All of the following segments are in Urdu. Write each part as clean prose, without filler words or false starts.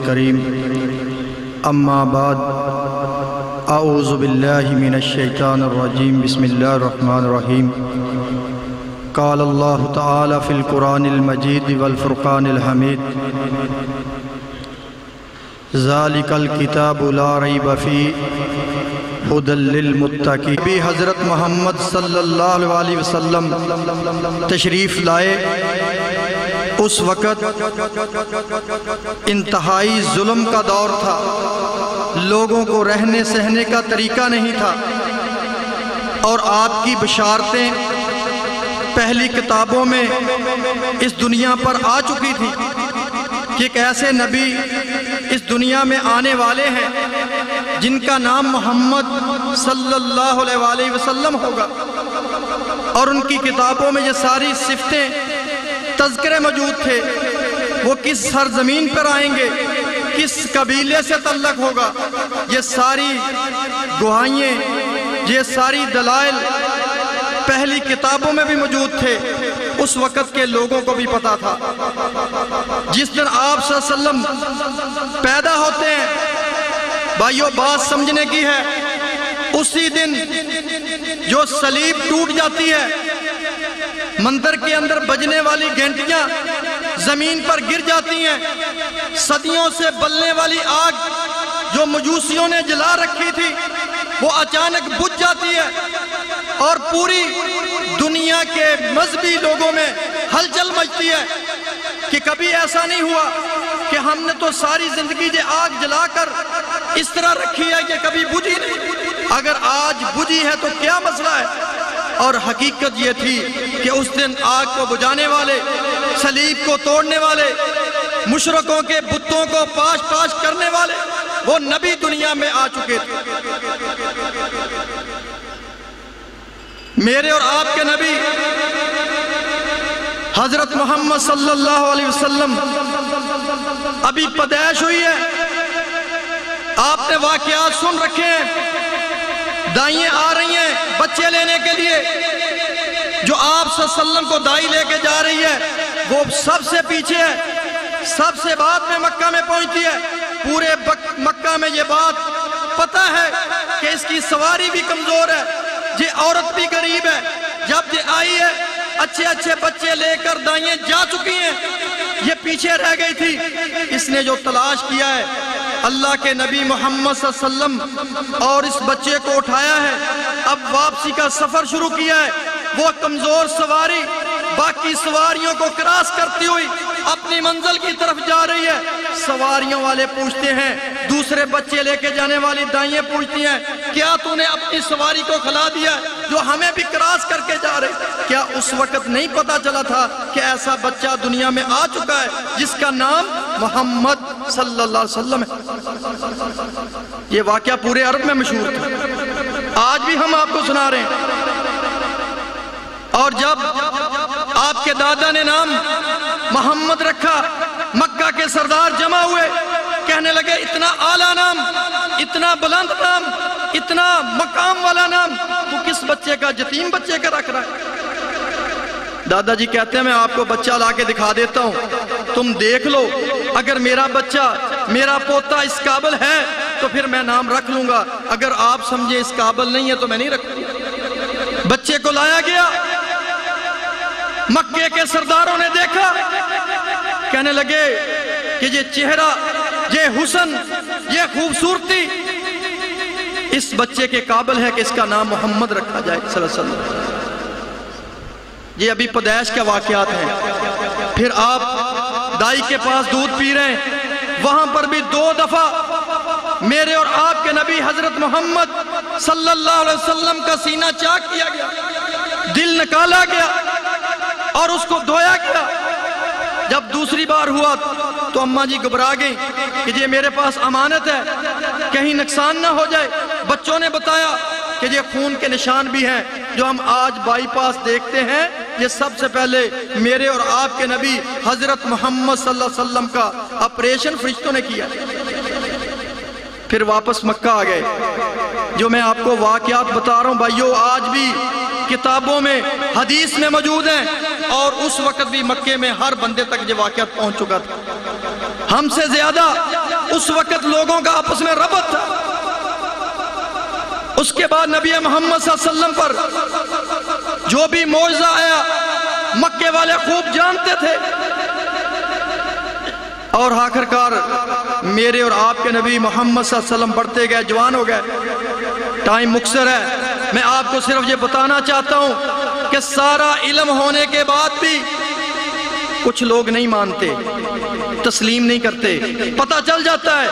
الكريم اما بعد اعوذ باللہ من الشیطان الرجیم بسم اللہ الرحمن الرحیم قال اللہ تعالی فی القرآن المجید والفرقان الحمید ذالک الکتاب لا ریب فیہ ھدی للمتقین۔ بھی حضرت محمد صلی اللہ علیہ وسلم تشریف لائے، اس وقت انتہائی ظلم کا دور تھا، لوگوں کو رہنے سہنے کا طریقہ نہیں تھا، اور آپ کی بشارتیں پہلی کتابوں میں اس دنیا پر آ چکی تھی کہ ایک ایسے نبی اس دنیا میں آنے والے ہیں جن کا نام محمد صلی اللہ علیہ وسلم ہوگا، اور ان کی کتابوں میں یہ ساری صفتیں تذکرے موجود تھے۔ وہ کس سرزمین پر آئیں گے، کس قبیلے سے تعلق ہوگا، یہ ساری گواہیاں، یہ ساری دلائل پہلی کتابوں میں بھی موجود تھے، اس وقت کے لوگوں کو بھی پتا تھا۔ جس دن آپ صلی اللہ علیہ وسلم پیدا ہوتے ہیں، بھائیو بات سمجھنے کی ہے، اسی دن جو صلیب ٹوٹ جاتی ہے، مندر کے اندر بجنے والی گھنٹیاں زمین پر گر جاتی ہیں، صدیوں سے بلنے والی آگ جو مجوسیوں نے جلا رکھی تھی وہ اچانک بجھ جاتی ہے، اور پوری دنیا کے مذہبی لوگوں میں ہلچل مچتی ہے کہ کبھی ایسا نہیں ہوا کہ ہم نے تو ساری زندگی یہ آگ جلا کر اس طرح رکھی ہے کہ کبھی بجھی نہیں، اگر آج بجھی ہے تو کیا مسئلہ ہے؟ اور حقیقت یہ تھی کہ اس دن آگ کو بجھانے والے، صلیب کو توڑنے والے، مشرکوں کے بتوں کو پاش پاش کرنے والے وہ نبی دنیا میں آ چکے تھے۔ میرے اور آپ کے نبی حضرت محمد صلی اللہ علیہ وسلم ابھی پیدائش ہوئی ہے، آپ نے واقعات سن رکھے ہیں، دائیں آ رہی ہیں بچے لینے کے لیے، جو آپ صلی اللہ علیہ وسلم کو دائی لے کے جا رہی ہے وہ سب سے پیچھے ہے، سب سے بعد میں مکہ میں پہنچتی ہے۔ پورے مکہ میں یہ بات پتہ ہے کہ اس کی سواری بھی کمزور ہے، یہ عورت بھی غریب ہے، جب یہ آئی ہے اچھے اچھے بچے لے کر دائیں جا چکی ہیں، یہ پیچھے رہ گئی تھی۔ اس نے جو تلاش کیا ہے اللہ کے نبی محمد صلی اللہ علیہ وسلم اور اس بچے کو اٹھایا ہے، اب واپسی کا سفر شروع کیا ہے۔ وہ کمزور سواری باقی سواریوں کو کراس کرتی ہوئی اپنی منزل کی طرف جا رہی ہے۔ سواریوں والے پوچھتے ہیں، دوسرے بچے لے کے جانے والی دائیں پوچھتی ہیں، کیا تو نے اپنی سواری کو کھلا دیا جو ہمیں بھی کراس کر کے جا رہے؟ کیا اس وقت نہیں پتا چلا تھا کہ ایسا بچہ دنیا میں آ چکا ہے جس کا نام محمد صلی اللہ علیہ وسلم ہے؟ یہ واقعہ پورے عرب میں مشہور تھا، آج بھی ہم آپ کو سنا رہے ہیں۔ اور جب آپ کے دادا نے نام محمد رکھا، مکہ کے سردار جمع ہوئے، کہنے لگے اتنا اعلیٰ نام، اتنا بلند نام، اتنا مقام والا نام تو کس بچے کا، یتیم بچے کا رکھ رہا ہے؟ دادا جی کہتے ہیں میں آپ کو بچہ لا کے دکھا دیتا ہوں، تم دیکھ لو، اگر میرا بچہ، میرا پوتا اس قابل ہے تو پھر میں نام رکھ لوں گا، اگر آپ سمجھے اس قابل نہیں ہے تو میں نہیں رکھوں گا۔ بچے کو لایا گیا، مکے کے سرداروں نے دیکھا، کہنے لگے کہ یہ چہرہ، یہ حسن، یہ خوبصورتی اس بچے کے قابل ہے کہ اس کا نام محمد رکھا جائے صلی اللہ علیہ وسلم۔ یہ ابھی پیدائش کے واقعات ہیں۔ پھر آپ دائی کے پاس دودھ پی رہے ہیں، وہاں پر بھی 2 دفعہ میرے اور آپ کے نبی حضرت محمد صلی اللہ علیہ وسلم کا سینہ چاک کیا گیا، دل نکالا گیا اور اس کو دھویا گیا۔ جب دوسری بار ہوا تو اماں جی گھبرا گئی کہ یہ میرے پاس امانت ہے، کہیں نقصان نہ ہو جائے۔ بچوں نے بتایا کہ یہ خون کے نشان بھی ہیں جو ہم آج بائی پاس دیکھتے ہیں، یہ سب سے پہلے میرے اور آپ کے نبی حضرت محمد صلی اللہ علیہ وسلم کا آپریشن فرشتوں نے کیا۔ پھر واپس مکہ آ گئے۔ جو میں آپ کو واقعات بتا رہا ہوں بھائیو، آج بھی کتابوں میں، حدیث میں موجود ہیں، اور اس وقت بھی مکے میں ہر بندے تک یہ واقعات پہنچ چکا تھا۔ ہم سے زیادہ اس وقت لوگوں کا آپس میں ربط تھا۔ اس کے بعد نبی محمد صلی اللہ علیہ وسلم پر جو بھی معجزہ آیا مکے والے خوب جانتے تھے، اور آخر کار میرے اور آپ کے نبی محمد صلی اللہ علیہ وسلم بڑھتے گئے، جوان ہو گئے۔ ٹائم مختصر ہے، میں آپ کو صرف یہ بتانا چاہتا ہوں کہ سارا علم ہونے کے بعد بھی کچھ لوگ نہیں مانتے، تسلیم نہیں کرتے۔ پتہ چل جاتا ہے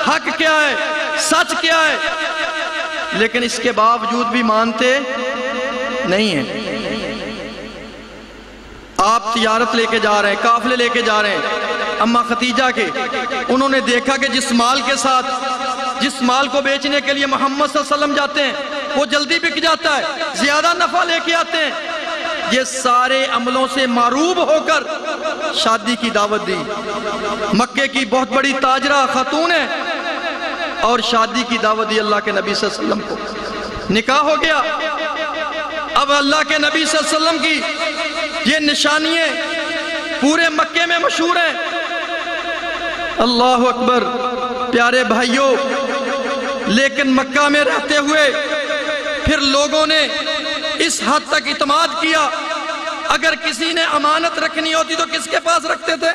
حق کیا ہے، سچ کیا ہے، لیکن اس کے باوجود بھی مانتے نہیں ہیں۔ آپ تجارت لے کے جا رہے ہیں، قافلے لے کے جا رہے ہیں اماں خدیجہ کے، انہوں نے دیکھا کہ جس مال کے ساتھ، جس مال کو بیچنے کے لیے محمد صلی اللہ علیہ وسلم جاتے ہیں وہ جلدی بک جاتا ہے، زیادہ نفع لے کے آتے ہیں۔ یہ سارے عملوں سے معروب ہو کر شادی کی دعوت دی۔ مکے کی بہت بڑی تاجرہ خاتون ہے اور شادی کی دعوت دی اللہ کے نبی صلی اللہ علیہ وسلم کو، نکاح ہو گیا۔ اب اللہ کے نبی صلی اللہ علیہ وسلم کی یہ نشانیاں پورے مکے میں مشہور ہیں۔ اللہ اکبر، پیارے بھائیوں، لیکن مکہ میں رہتے ہوئے پھر لوگوں نے اس حد تک اعتماد کیا، اگر کسی نے امانت رکھنی ہوتی تو کس کے پاس رکھتے تھے؟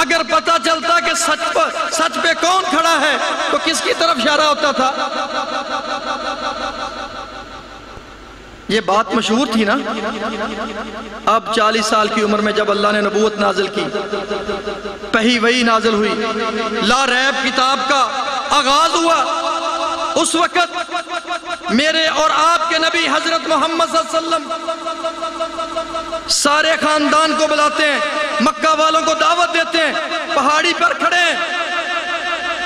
اگر پتہ چلتا کہ سچ پہ کون کھڑا ہے تو کس کی طرف اشارہ ہوتا تھا؟ یہ بات مشہور تھی نا۔ اب 40 سال کی عمر میں جب اللہ نے نبوت نازل کی، پہی وحی نازل ہوئی، لا ریب کتاب کا آغاز ہوا، اس وقت میرے اور آپ کے نبی حضرت محمد صلی اللہ علیہ وسلم سارے خاندان کو بلاتے ہیں، مکہ والوں کو دعوت دیتے ہیں، پہاڑی پر کھڑے ہیں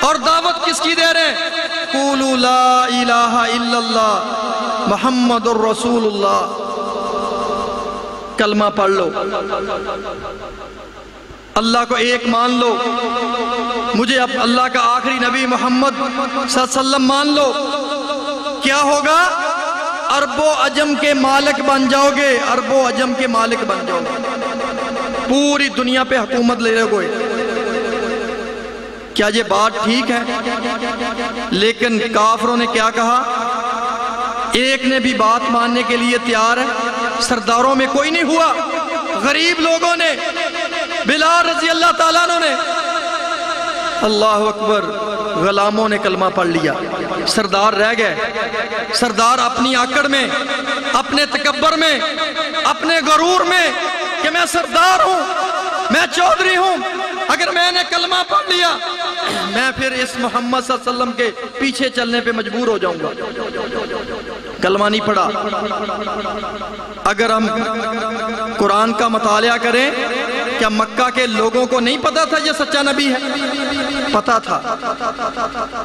اور دعوت کس کی دے رہے ہیں؟ قولوا لا الہ الا اللہ محمد الرسول اللہ، کلمہ پڑھ لو، اللہ کو ایک مان لو، مجھے اب اللہ کا آخری نبی محمد صلی اللہ علیہ وسلم مان لو۔ کیا ہوگا؟ عرب و عجم کے مالک بن جاؤ گے، عرب و عجم کے مالک بن جاؤ گے، پوری دنیا پہ حکومت لے رہے گے۔ کیا یہ بات ٹھیک ہے؟ لیکن کافروں نے کیا کہا؟ ایک نے بھی بات ماننے کے لیے تیار ہے، سرداروں میں کوئی نہیں ہوا، غریب لوگوں نے، بلال رضی اللہ تعالیٰ عنہ نے، اللہ اکبر، غلاموں نے کلمہ پڑھ لیا، سردار رہ گئے۔ سردار اپنی آکڑ میں، اپنے تکبر میں، اپنے غرور میں کہ میں سردار ہوں، میں چودھری ہوں، اگر میں نے کلمہ پڑھ لیا میں پھر اس محمد صلی اللہ علیہ وسلم کے پیچھے چلنے پہ مجبور ہو جاؤں گا۔ کلمہ نہیں پڑھا۔ اگر ہم قرآن کا مطالعہ کریں، کیا مکہ کے لوگوں کو نہیں پتا تھا یہ سچا نبی ہے؟ پتا تھا،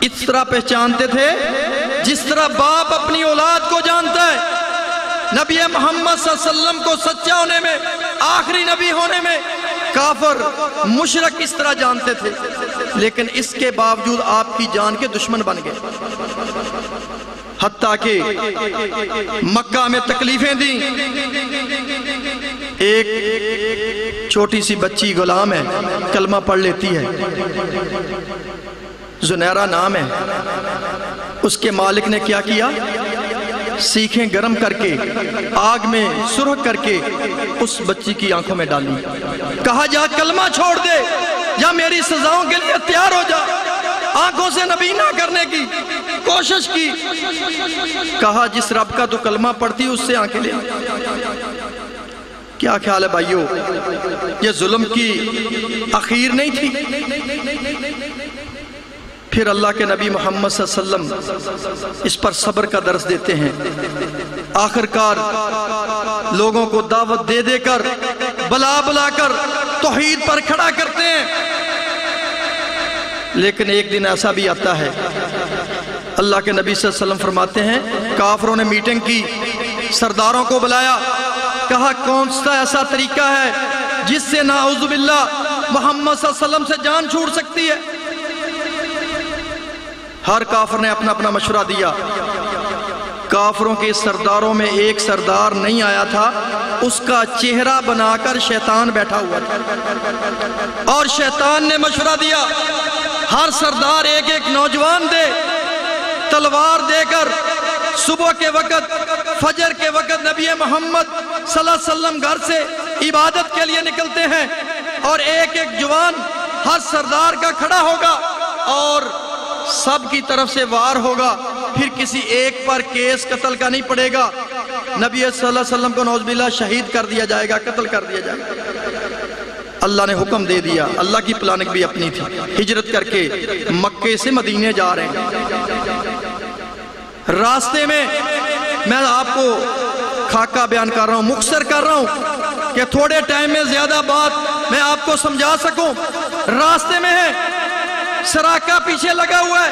اس طرح پہچانتے تھے جس طرح باپ اپنی اولاد کو جانتا ہے۔ نبی محمد صلی اللہ علیہ وسلم کو سچا ہونے میں، آخری نبی ہونے میں کافر مشرک اس طرح جانتے تھے، لیکن اس کے باوجود آپ کی جان کے دشمن بن گئے، حتیٰ کہ مکہ میں تکلیفیں دیں۔ ایک چھوٹی سی بچی غلام ہے، کلمہ پڑھ لیتی ہے، زنیرہ نام ہے، اس کے مالک نے کیا کیا؟ سیخیں گرم کر کے، آگ میں سرخ کر کے اس بچی کی آنکھوں میں ڈالی، کہا جا کلمہ چھوڑ دے یا میری سزاؤں کے لیے تیار ہو جا۔ آنکھوں سے نبینا کرنے کی کوشش کی، کہا جس رب کا تو کلمہ پڑھتی اس سے آنکھیں لے۔ کیا خیال ہے بھائیو؟ یہ ظلم کی اخیر نہیں تھی؟ پھر اللہ کے نبی محمد صلی اللہ علیہ وسلم اس پر صبر کا درس دیتے ہیں، آخر کار لوگوں کو دعوت دے دے کر، بلا بلا کر توحید پر کھڑا کرتے ہیں۔ لیکن ایک دن ایسا بھی آتا ہے، اللہ کے نبی صلی اللہ علیہ وسلم فرماتے ہیں، کافروں نے میٹنگ کی، سرداروں کو بلایا، کہا کون سا ایسا طریقہ ہے جس سے نعوذ باللہ محمد صلی اللہ علیہ وسلم سے جان چھوٹ سکتی ہے؟ ہر کافر نے اپنا اپنا مشورہ دیا۔ کافروں کے سرداروں میں ایک سردار نہیں آیا تھا، اس کا چہرہ بنا کر شیطان بیٹھا ہوا تھا، اور شیطان نے مشورہ دیا ہر سردار ایک ایک نوجوان دے، تلوار دے کر صبح کے وقت فجر کے وقت نبی محمد صلی اللہ علیہ وسلم گھر سے عبادت کے لیے نکلتے ہیں، اور ایک ایک جوان ہر سردار کا کھڑا ہوگا اور سب کی طرف سے وار ہوگا، پھر کسی ایک پر کیس قتل کا نہیں پڑے گا، نبی صلی اللہ علیہ وسلم کو نعوذ باللہ شہید کر دیا جائے گا، قتل کر دیا جائے گا۔ اللہ نے حکم دے دیا، اللہ کی پلاننگ بھی اپنی تھی، ہجرت کر کے مکے سے مدینے جا رہے ہیں۔ راستے میں میں آپ کو خاکہ بیان کر رہا ہوں، مختصر کر رہا ہوں کہ تھوڑے ٹائم میں زیادہ بات میں آپ کو سمجھا سکوں۔ راستے میں ہے، سراقہ پیچھے لگا ہوا ہے،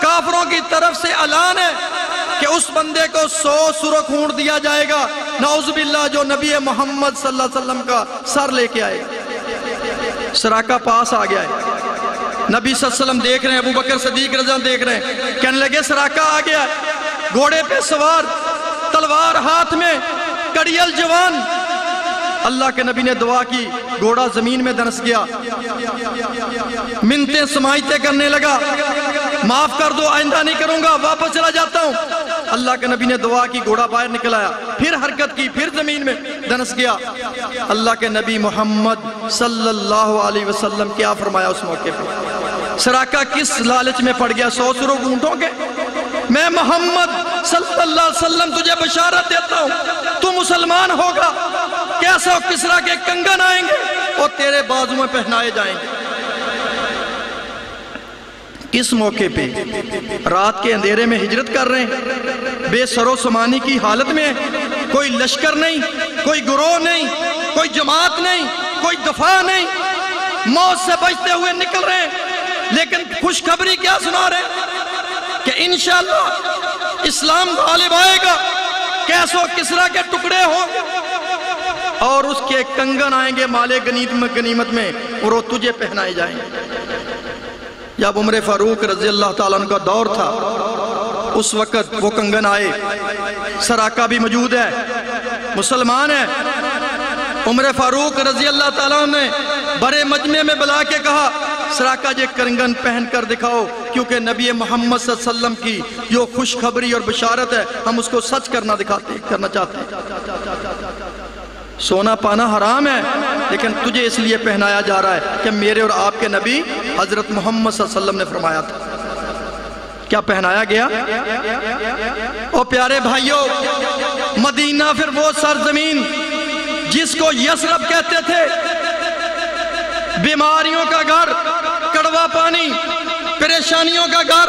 کافروں کی طرف سے اعلان ہے کہ اس بندے کو 100 سرخ اونٹ دیا جائے گا، نعوذ باللہ، جو نبی محمد صلی اللہ علیہ وسلم کا سر لے کے آئے گا۔ سراقہ پاس آ گیا ہے، نبی صلی اللہ علیہ وسلم دیکھ رہے ہیں، ابو بکر صدیق رضی اللہ عنہ دیکھ رہے ہیں، کہنے لگے سراقہ آ گیا ہے، گھوڑے پہ سوار، تلوار ہاتھ میں، کڑیل جوان۔ اللہ کے نبی نے دعا کی، گھوڑا زمین میں دنس گیا، منتیں سماجتیں کرنے لگا، معاف کر دو، آئندہ نہیں کروں گا، واپس چلا جاتا ہوں۔ اللہ کے نبی نے دعا کی، گھوڑا باہر نکل آیا، پھر حرکت کی، پھر زمین میں دنس گیا۔ اللہ کے نبی محمد صلی اللہ علیہ وسلم کیا فرمایا اس موقع پہ؟ سراقہ کس لالچ میں پڑ گیا؟ 100 سرخ اونٹوں کے؟ میں محمد صلی اللہ علیہ وسلم تجھے بشارت دیتا ہوں، تو مسلمان ہوگا، کیسا کسرا کے کنگن آئیں گے اور تیرے بازو میں پہنائے جائیں گے۔ کس موقع پہ؟ رات کے اندھیرے میں ہجرت کر رہے ہیں، بے سر و سامانی کی حالت میں، کوئی لشکر نہیں، کوئی گروہ نہیں، کوئی جماعت نہیں، کوئی دفاع نہیں، موت سے بچتے ہوئے نکل رہے ہیں، لیکن خوشخبری کیا سنا رہے ہیں کہ انشاءاللہ اسلام غالب آئے گا، کیسو کسرا کے ٹکڑے ہوں گے اور اس کے کنگن آئیں گے مال غنیمت میں، اور وہ تجھے پہنائے جائیں گے۔ جب عمر فاروق رضی اللہ تعالیٰ عنہ کا دور تھا، اس وقت وہ کنگن آئے، سراقہ بھی موجود ہے، مسلمان ہے۔ عمر فاروق رضی اللہ تعالیٰ عنہ نے بڑے مجمع میں بلا کے کہا، سراقہ جے کنگن پہن کر دکھاؤ، کیونکہ نبی محمد صلی اللہ علیہ وسلم کی جو خوشخبری اور بشارت ہے، ہم اس کو سچ کرنا چاہتے ہیں۔ سونا پانا حرام ہے، لیکن تجھے اس لیے پہنایا جا رہا ہے کہ میرے اور آپ کے نبی حضرت محمد صلی اللہ علیہ وسلم نے فرمایا تھا۔ کیا پہنایا گیا؟ او پیارے بھائیوں، مدینہ پھر وہ سرزمین جس کو یثرب کہتے تھے، بیماریوں کا گھر، کڑوا پانی، پریشانیوں کا گھر۔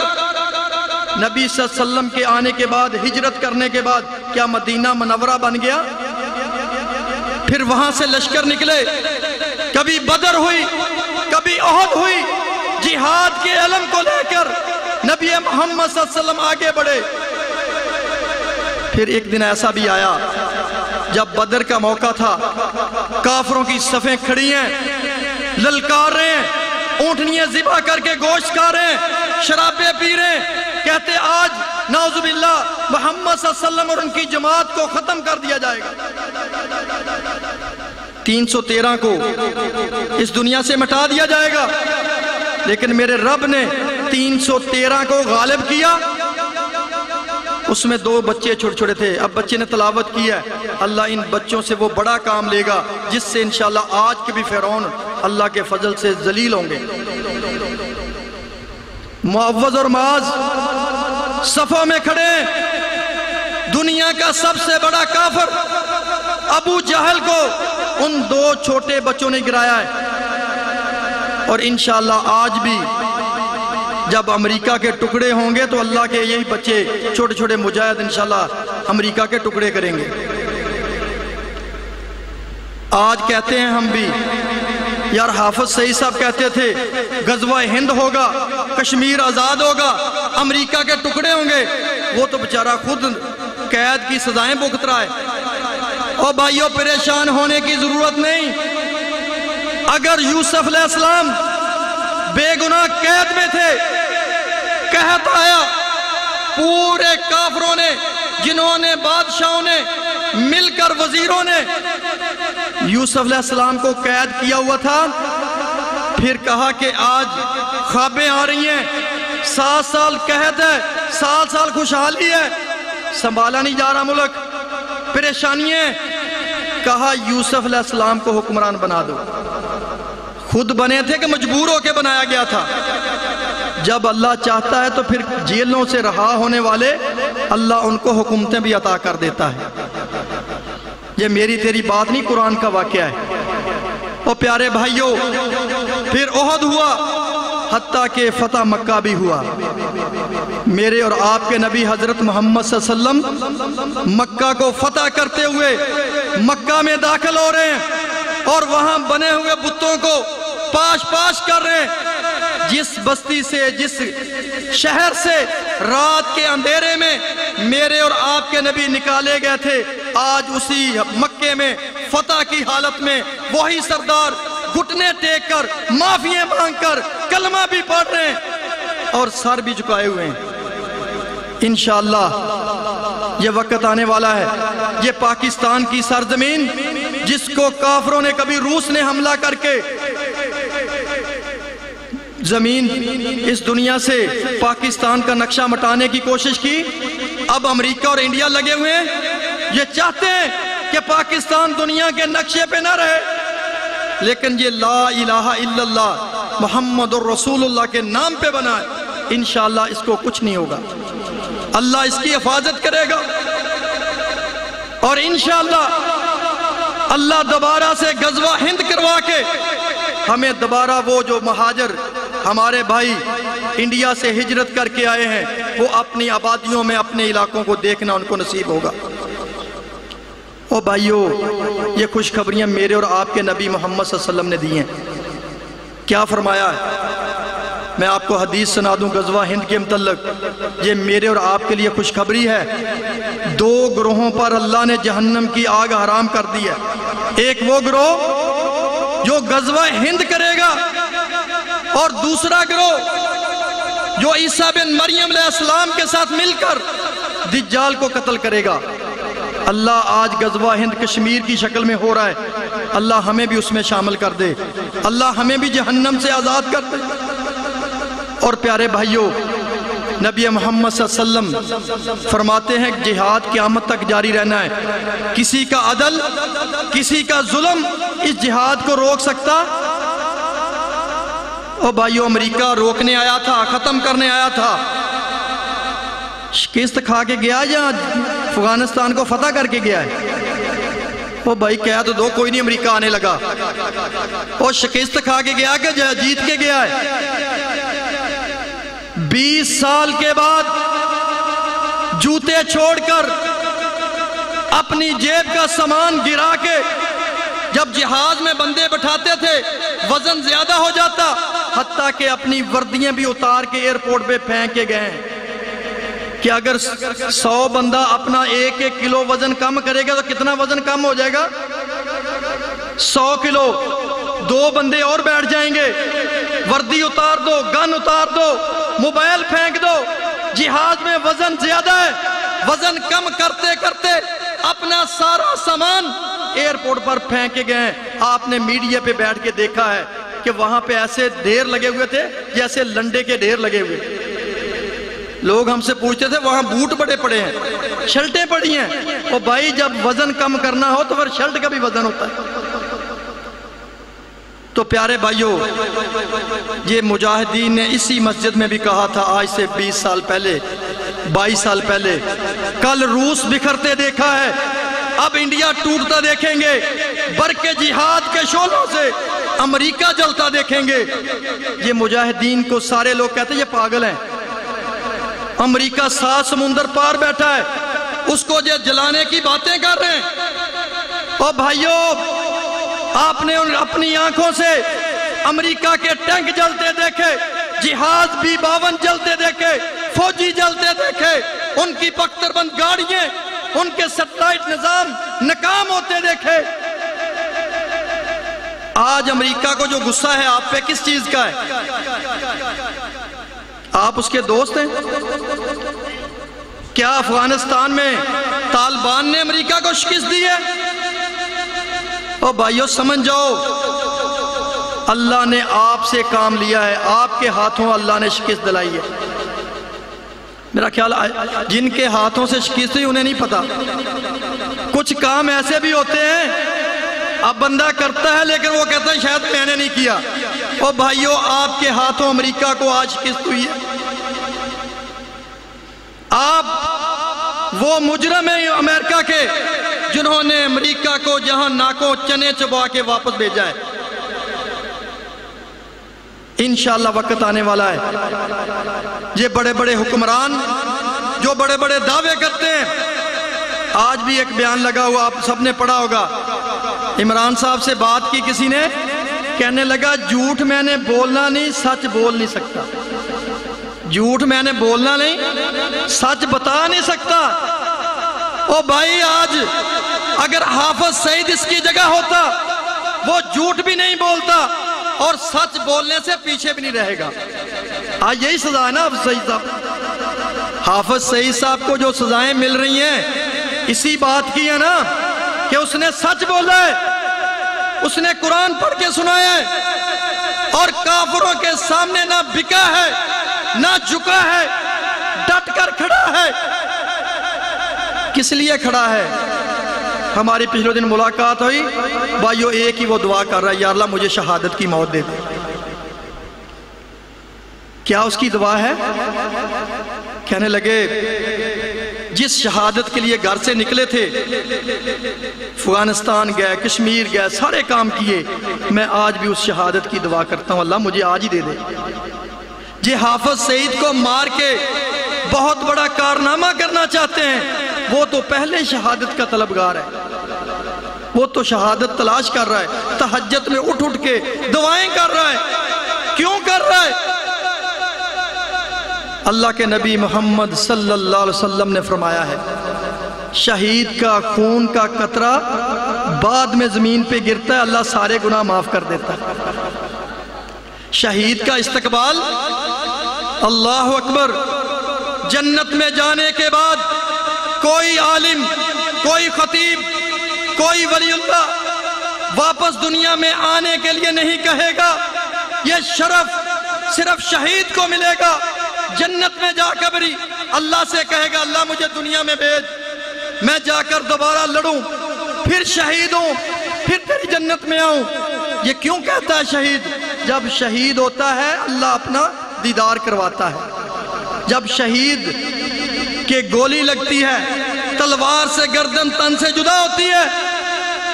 نبی صلی اللہ علیہ وسلم کے آنے کے بعد، ہجرت کرنے کے بعد، کیا مدینہ منورہ بن گیا؟ پھر وہاں سے لشکر نکلے، کبھی بدر ہوئی، کبھی احد ہوئی، جہاد کے علم کو لے کر نبی محمد صلی اللہ علیہ وسلم آگے بڑھے۔ پھر ایک دن ایسا بھی آیا جب بدر کا موقع تھا، کافروں کی صفیں کھڑی ہیں، للکار رہے ہیں، اونٹنیاں ذبح کر کے گوشت کھا رہے ہیں، شرابیں پی رہے ہیں، کہتے آج نعوذ باللہ محمد صلی اللہ علیہ وسلم اور ان کی جماعت کو ختم کر دیا جائے گا، 313 کو اس دنیا سے مٹا دیا جائے گا۔ لیکن میرے رب نے 313 کو غالب کیا۔ اس میں 2 بچے چھوٹے چھوٹے تھے، اب بچے نے تلاوت کی ہے، اللہ ان بچوں سے وہ بڑا کام لے گا جس سے انشاءاللہ آج کے بھی فرعون اللہ کے فضل سے ذلیل ہوں گے۔ معوذ اور معاذ صفوں میں کھڑے ہیں، دنیا کا سب سے بڑا کافر ابو جہل کو ان 2 چھوٹے بچوں نے گرایا ہے، اور انشاءاللہ آج بھی جب امریکہ کے ٹکڑے ہوں گے تو اللہ کے یہی بچے چھوٹے چھوٹے مجاہد انشاءاللہ امریکہ کے ٹکڑے کریں گے۔ آج کہتے ہیں ہم بھی، یار حافظ سعید صاحب کہتے تھے غزوہ ہند ہوگا، کشمیر آزاد ہوگا، امریکہ کے ٹکڑے ہوں گے، وہ تو بیچارہ خود قید کی سزائیں بھگت رہا ہے۔ اور بھائیوں، پریشان ہونے کی ضرورت نہیں۔ اگر یوسف علیہ السلام بے گناہ قید میں تھے، قحط آیا، پورے کافروں نے جنہوں نے بادشاہوں نے مل کر وزیروں نے یوسف علیہ السلام کو قید کیا ہوا تھا، پھر کہا کہ آج خوابیں آ رہی ہیں، 7 سال قحط ہے، 7 سال خوشحالی ہے، سنبھالا نہیں جا رہا ملک، پریشانی ہے، کہا یوسف علیہ السلام کو حکمران بنا دو۔ خود بنے تھے کہ مجبور ہو کے بنایا گیا تھا؟ جب اللہ چاہتا ہے تو پھر جیلوں سے رہا ہونے والے اللہ ان کو حکومتیں بھی عطا کر دیتا ہے۔ یہ میری تیری بات نہیں، قرآن کا واقعہ ہے۔ اور پیارے بھائیوں، پھر احد ہوا، حتیٰ کہ فتح مکہ بھی ہوا۔ میرے اور آپ کے نبی حضرت محمد صلی اللہ علیہ وسلم مکہ کو فتح کرتے ہوئے مکہ میں داخل ہو رہے ہیں اور وہاں بنے ہوئے بتوں کو پاش پاش کر رہے ہیں۔ جس بستی سے، جس شہر سے رات کے اندھیرے میں میرے اور آپ کے نبی نکالے گئے تھے، آج اسی مکے میں فتح کی حالت میں وہی سردار گھٹنے ٹیک کر، معافیاں مانگ کر، کلمہ بھی پڑھ رہے ہیں اور سر بھی جھکائے ہوئے ہیں۔ انشاءاللہ یہ وقت آنے والا ہے، یہ پاکستان کی سرزمین جس کو کافروں نے، کبھی روس نے حملہ کر کے زمین اس دنیا سے پاکستان کا نقشہ مٹانے کی کوشش کی، اب امریکہ اور انڈیا لگے ہوئے ہیں، یہ چاہتے ہیں کہ پاکستان دنیا کے نقشے پہ نہ رہے، لیکن یہ لا الہ الا اللہ محمد الرسول اللہ کے نام پہ بنا ہے۔ انشاءاللہ اس کو کچھ نہیں ہوگا، اللہ اس کی حفاظت کرے گا، اور انشاءاللہ اللہ دوبارہ سے غزوہ ہند کروا کے ہمیں دوبارہ وہ جو مہاجر ہمارے بھائی انڈیا سے ہجرت کر کے آئے ہیں وہ اپنی آبادیوں میں اپنے علاقوں کو دیکھنا ان کو نصیب ہوگا۔ او بھائیو، یہ خوشخبریاں میرے اور آپ کے نبی محمد صلی اللہ علیہ وسلم نے دی ہیں۔ کیا فرمایا ہے؟ میں آپ کو حدیث سنا دوں غزوہ ہند کے متعلق، یہ میرے اور آپ کے لیے خوشخبری ہے۔ 2 گروہوں پر اللہ نے جہنم کی آگ حرام کر دی ہے۔ ایک وہ گروہ جو غزوہ ہند کرے گا، اور دوسرا گروہ جو عیسیٰ بن مریم علیہ السلام کے ساتھ مل کر دجال کو قتل کرے گا۔ اللہ آج غزوہ ہند کشمیر کی شکل میں ہو رہا ہے، اللہ ہمیں بھی اس میں شامل کر دے، اللہ ہمیں بھی جہنم سے آزاد کر دے۔ اور پیارے بھائیوں، نبی محمد صلی اللہ علیہ وسلم فرماتے ہیں کہ جہاد قیامت تک جاری رہنا ہے۔ کسی کا عدل، کسی کا ظلم اس جہاد کو روک سکتا؟ او بھائیو، امریکہ روکنے آیا تھا، ختم کرنے آیا تھا، شکست کھا کے گیا یا افغانستان کو فتح کر کے گیا ہے؟ او بھائی کہہ تو دو، کوئی نہیں امریکہ آنے لگا۔ او شکست کھا کے گیا کہ جیت کے گیا ہے؟ 20 سال کے بعد جوتے چھوڑ کر اپنی جیب کا سامان گرا کے جب جہاز میں بندے بٹھاتے تھے وزن زیادہ ہو جاتا، حتیٰ کہ اپنی وردیاں بھی اتار کے ایئرپورٹ پہ پھینک کے گئے ہیں کہ اگر 100 بندہ اپنا 1 کلو وزن کم کرے گا تو کتنا وزن کم ہو جائے گا؟ 100 کلو۔ 2 بندے اور بیٹھ جائیں گے، وردی اتار دو، گن اتار دو، موبائل پھینک دو، جہاز میں وزن زیادہ ہے، وزن کم کرتے کرتے اپنا سارا سامان ایئرپورٹ پر پھینک کے گئے۔ آپ نے میڈیا پہ بیٹھ کے دیکھا ہے کہ وہاں پہ ایسے ڈھیر لگے ہوئے تھے جیسے لنڈے کے ڈھیر لگے ہوئے۔ لوگ ہم سے پوچھتے تھے وہاں بوٹ بڑے پڑے ہیں، شرٹیں پڑی ہیں۔ اور بھائی جب وزن کم کرنا ہو تو پھر شرٹ کا بھی وزن ہوتا ہے۔ تو پیارے بھائیوں، یہ مجاہدین نے اسی مسجد میں بھی کہا تھا آج سے 20 سال پہلے، 22 سال پہلے، کل روس بکھرتے دیکھا ہے، اب انڈیا ٹوٹتا دیکھیں گے، برق جہاد کے شعلوں سے امریکہ جلتا دیکھیں گے۔ یہ مجاہدین کو سارے لوگ کہتے ہیں یہ پاگل ہیں، امریکہ 7 سمندر پار بیٹھا ہے، اس کو یہ جلانے کی باتیں کر رہے ہیں۔ اور بھائیوں، آپ نے اپنی آنکھوں سے امریکہ کے ٹینک جلتے دیکھے، جہاز B-52 جلتے دیکھے، فوجی جلتے دیکھے، ان کی پختر بند گاڑیاں، ان کے سیٹلائٹ نظام ناکام ہوتے دیکھے۔ آج امریکہ کو جو غصہ ہے آپ پہ کس چیز کا ہے؟ آپ اس کے دوست ہیں؟ کیا افغانستان میں طالبان نے امریکہ کو شکست دی ہے؟ او بھائیو سمجھ جاؤ، اللہ نے آپ سے کام لیا ہے، آپ کے ہاتھوں اللہ نے شکست دلائی ہے۔ میرا خیال جن کے ہاتھوں سے شکست ہوئی انہیں نہیں پتا۔ کچھ کام ایسے بھی ہوتے ہیں اب بندہ کرتا ہے لیکن وہ کہتا ہے شاید میں نے نہیں کیا۔ او بھائیو آپ کے ہاتھوں امریکہ کو آج شکست ہوئی ہے۔ آپ وہ مجرم ہیں امریکہ کے جنہوں نے امریکہ کو جہاں ناکوں چنے چبا کے واپس بھیجا ہے۔ انشاءاللہ وقت آنے والا ہے، یہ بڑے بڑے حکمران جو بڑے بڑے دعوے کرتے ہیں، آج بھی ایک بیان لگا ہوا آپ سب نے پڑھا ہوگا، عمران صاحب سے بات کی کسی نے، کہنے لگا جھوٹ میں نے بولنا نہیں، سچ بول نہیں سکتا۔ جھوٹ میں نے بولنا نہیں، سچ بتا نہیں سکتا۔ او بھائی آج اگر حافظ سعید اس کی جگہ ہوتا وہ جھوٹ بھی نہیں بولتا اور سچ بولنے سے پیچھے بھی نہیں رہے گا۔ آج یہی سزا ہے نا حافظ سعید صاحب، حافظ سعید صاحب کو جو سزائیں مل رہی ہیں اسی بات کی ہے نا کہ اس نے سچ بولا ہے، اس نے قرآن پڑھ کے سنایا ہے اور کافروں کے سامنے نہ بکا ہے نہ جھکا ہے، ڈٹ کر کھڑا ہے۔ کس لیے کھڑا ہے؟ ہماری پچھلے دن ملاقات ہوئی، بھائیو ایک ہی وہ دعا کر رہا ہے، یا اللہ مجھے شہادت کی موت دے دے۔ کیا اس کی دعا ہے؟ کہنے لگے جس شہادت کے لیے گھر سے نکلے تھے، افغانستان گئے، کشمیر گئے، سارے کام کیے، میں آج بھی اس شہادت کی دعا کرتا ہوں، اللہ مجھے آج ہی دے دے۔ یہ حافظ سعید کو مار کے بہت بڑا کارنامہ کرنا چاہتے ہیں، وہ تو پہلے شہادت کا طلبگار ہے، وہ تو شہادت تلاش کر رہا ہے، تہجد میں اٹھ اٹھ کے دعائیں کر رہا ہے۔ کیوں کر رہا ہے؟ اللہ کے نبی محمد صلی اللہ علیہ وسلم نے فرمایا ہے شہید کا خون کا قطرہ بعد میں زمین پہ گرتا ہے، اللہ سارے گناہ معاف کر دیتا ہے۔ شہید کا استقبال، اللہ اکبر، جنت میں جانے کے بعد کوئی عالم، کوئی خطیب، کوئی ولی اللہ واپس دنیا میں آنے کے لیے نہیں کہے گا، یہ شرف صرف شہید کو ملے گا۔ جنت میں جا کر بھی اللہ سے کہے گا اللہ مجھے دنیا میں بھیج، میں جا کر دوبارہ لڑوں، پھر شہید ہوں، پھر تیری جنت میں آؤں۔ یہ کیوں کہتا ہے شہید؟ جب شہید ہوتا ہے اللہ اپنا دیدار کرواتا ہے۔ جب شہید کے گولی لگتی ہے، تلوار سے گردن تن سے جدا ہوتی ہے،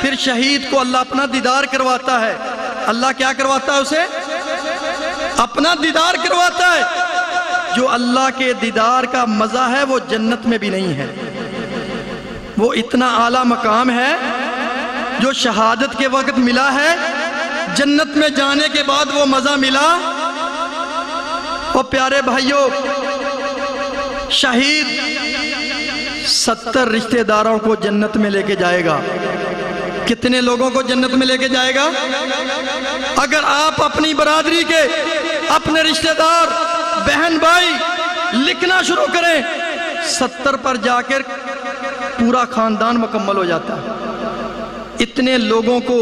پھر شہید کو اللہ اپنا دیدار کرواتا ہے۔ اللہ کیا کرواتا ہے اسے؟ اپنا دیدار کرواتا ہے۔ جو اللہ کے دیدار کا مزہ ہے وہ جنت میں بھی نہیں ہے، وہ اتنا اعلیٰ مقام ہے جو شہادت کے وقت ملا ہے، جنت میں جانے کے بعد وہ مزہ ملا۔ اور پیارے بھائیوں، شہید 70 رشتہ داروں کو جنت میں لے کے جائے گا۔ کتنے لوگوں کو جنت میں لے کے جائے گا؟ اگر آپ اپنی برادری کے اپنے رشتہ دار بہن بھائی لکھنا شروع کریں، 70 پر جا کر پورا خاندان مکمل ہو جاتا ہے۔ اتنے لوگوں کو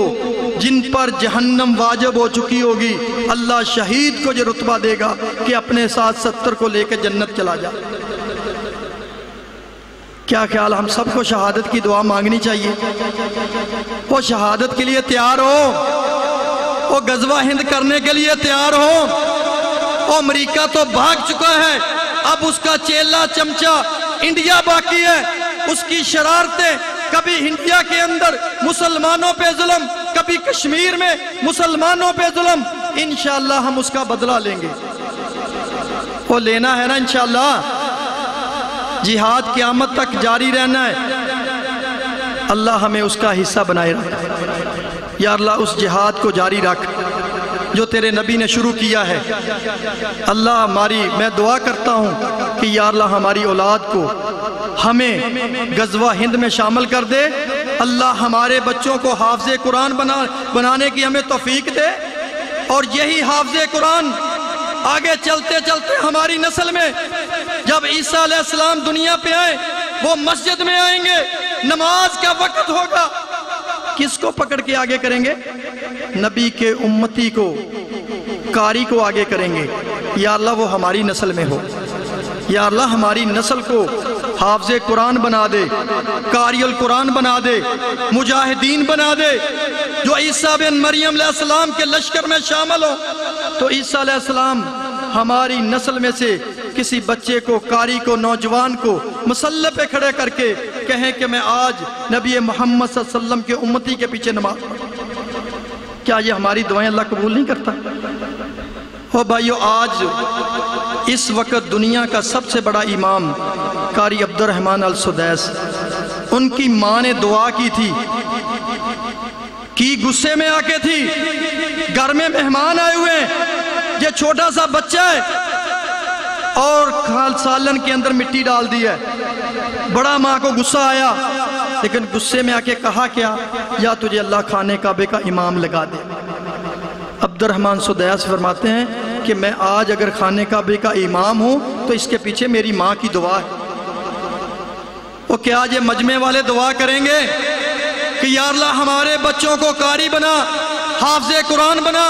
جن پر جہنم واجب ہو چکی ہوگی، اللہ شہید کو یہ رتبہ دے گا کہ اپنے ساتھ 70 کو لے کے جنت چلا جا۔ کیا خیال، ہم سب کو شہادت کی دعا مانگنی چاہیے؟ وہ شہادت کے لیے تیار ہو، وہ غزوہ ہند کرنے کے لیے تیار ہو۔ امریکہ تو بھاگ چکا ہے، اب اس کا چیلا چمچہ انڈیا باقی ہے، اس کی شرارتیں، کبھی انڈیا کے اندر مسلمانوں پہ ظلم، کبھی کشمیر میں مسلمانوں پہ ظلم، انشاءاللہ ہم اس کا بدلہ لیں گے۔ وہ لینا ہے نا انشاءاللہ۔ جہاد قیامت تک جاری رہنا ہے، اللہ ہمیں اس کا حصہ بنائے رکھ۔ یا اللہ اس جہاد کو جاری رکھ جو تیرے نبی نے شروع کیا ہے۔ اللہ میں دعا کرتا ہوں کہ یا اللہ ہماری اولاد کو ہمیں غزوہ ہند میں شامل کر دے، اللہ ہمارے بچوں کو حافظ قرآن بنانے کی ہمیں توفیق دے، اور یہی حافظ قرآن آگے چلتے چلتے ہماری نسل میں جب عیسیٰ علیہ السلام دنیا پہ آئے وہ مسجد میں آئیں گے، نماز کا وقت ہوگا، کس کو پکڑ کے آگے کریں گے؟ نبی کے امتی کو، قاری کو آگے کریں گے۔ یا اللہ وہ ہماری نسل میں ہو، یا اللہ ہماری نسل کو حافظ قرآن بنا دے، قاری القرآن بنا دے، مجاہدین بنا دے، جو عیسیٰ بن مریم علیہ السلام کے لشکر میں شامل ہو۔ تو عیسیٰ علیہ السلام ہماری نسل میں سے کسی بچے کو، قاری کو، نوجوان کو مصلی پہ کھڑے کر کے کہیں کہ میں آج نبی محمد صلی اللہ علیہ وسلم کے امتی کے پیچھے نماز پڑھوں۔ کیا یہ ہماری دعائیں اللہ قبول نہیں کرتا؟ او بھائیو، آج اس وقت دنیا کا سب سے بڑا امام قاری عبد الرحمن السدیس، ان کی ماں نے دعا کی تھی، کی غصے میں آ کے تھی، گھر میں مہمان آئے ہوئے ہیں، یہ چھوٹا سا بچہ ہے اور سالن کے اندر مٹی ڈال دی ہے۔ بڑا ماں کو غصہ آیا، لیکن غصے میں آ کے کہا کیا؟ یا تجھے اللہ خانے کعبے کا امام لگا دے۔ عبد الرحمن سدیس فرماتے ہیں کہ میں آج اگر خانے کعبے کا امام ہوں تو اس کے پیچھے میری ماں کی دعا ہے۔ وہ کیا یہ مجمع والے دعا کریں گے کہ یا اللہ ہمارے بچوں کو قاری بنا، حافظ قرآن بنا،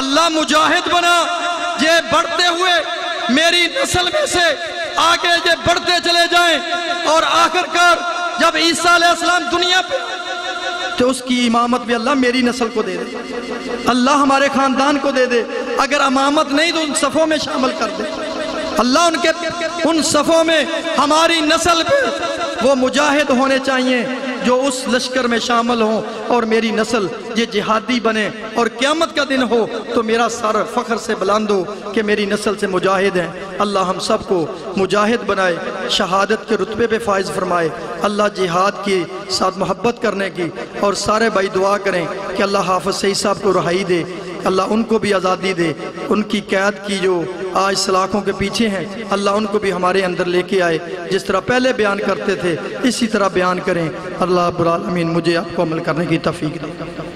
اللہ مجاہد بنا، یہ بڑھتے ہوئے میری نسل میں سے آگے یہ بڑھتے چلے جائیں اور آخر کار جب عیسیٰ علیہ السلام دنیا پہ تو اس کی امامت بھی اللہ میری نسل کو دے دے، اللہ ہمارے خاندان کو دے دے۔ اگر امامت نہیں تو ان صفوں میں شامل کر دے، اللہ ان صفوں میں ہماری نسل پہ وہ مجاہد ہونے چاہیے جو اس لشکر میں شامل ہوں اور میری نسل یہ جہادی بنے، اور قیامت کا دن ہو تو میرا سر فخر سے بلند ہو کہ میری نسل سے مجاہد ہیں۔ اللہ ہم سب کو مجاہد بنائے، شہادت کے رتبے پہ فائز فرمائے، اللہ جہاد کی ساتھ محبت کرنے کی، اور سارے بھائی دعا کریں کہ اللہ حافظ سعید صاحب کو رہائی دے، اللہ ان کو بھی آزادی دے، ان کی قید کی جو آج سلاخوں کے پیچھے ہیں اللہ ان کو بھی ہمارے اندر لے کے آئے، جس طرح پہلے بیان کرتے تھے اسی طرح بیان کریں۔ اللہ رب العالمین مجھے آپ کو عمل کرنے کی توفیق دے۔